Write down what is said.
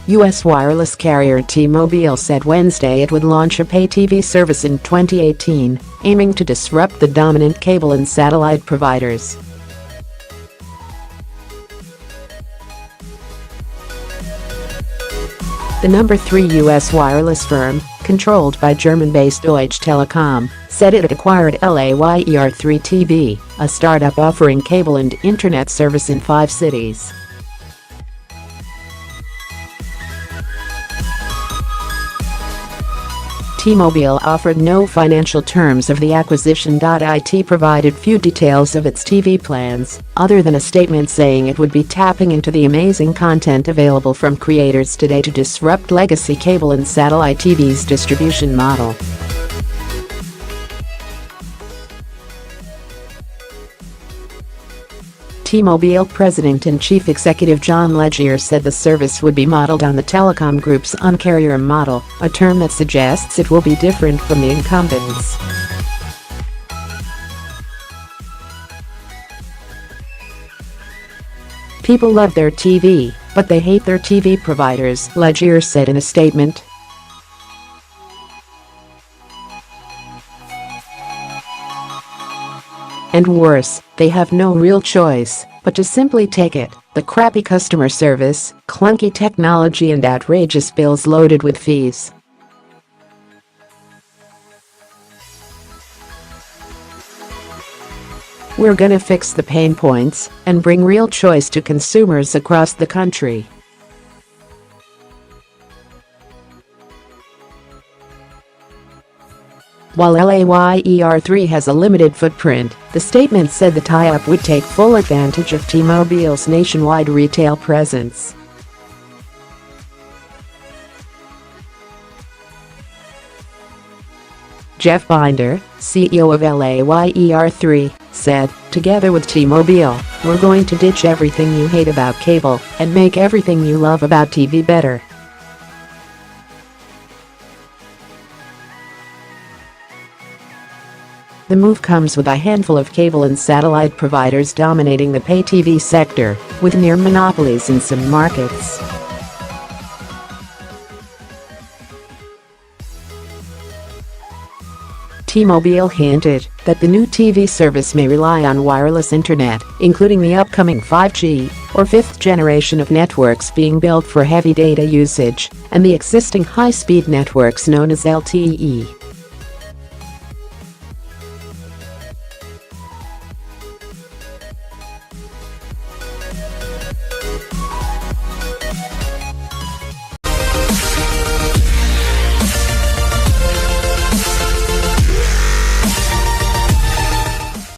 U.S. wireless carrier T-Mobile said Wednesday it would launch a pay TV service in 2018, aiming to disrupt the dominant cable and satellite providers. The number 3 U.S. wireless firm, controlled by German-based Deutsche Telekom, said it had acquired Layer3 TV, a startup offering cable and internet service in 5 cities. T-Mobile offered no financial terms of the acquisition.It provided few details of its TV plans, other than a statement saying it would be tapping into the amazing content available from creators today to disrupt legacy cable and satellite TV's distribution model. T-Mobile President and Chief Executive John Legere said the service would be modeled on the telecom group's Un-carrier model, a term that suggests it will be different from the incumbents. People love their TV, but they hate their TV providers, Legere said in a statement. And worse, they have no real choice but to simply take it, the crappy customer service, clunky technology and outrageous bills loaded with fees. We're gonna fix the pain points and bring real choice to consumers across the country. While Layer3 has a limited footprint, the statement said the tie-up would take full advantage of T-Mobile's nationwide retail presence. Jeff Binder, CEO of Layer3, said, "Together with T-Mobile, we're going to ditch everything you hate about cable and make everything you love about TV better." The move comes with a handful of cable and satellite providers dominating the pay TV sector, with near monopolies in some markets. T-Mobile hinted that the new TV service may rely on wireless internet, including the upcoming 5G, or fifth generation of networks being built for heavy data usage, and the existing high-speed networks known as LTE.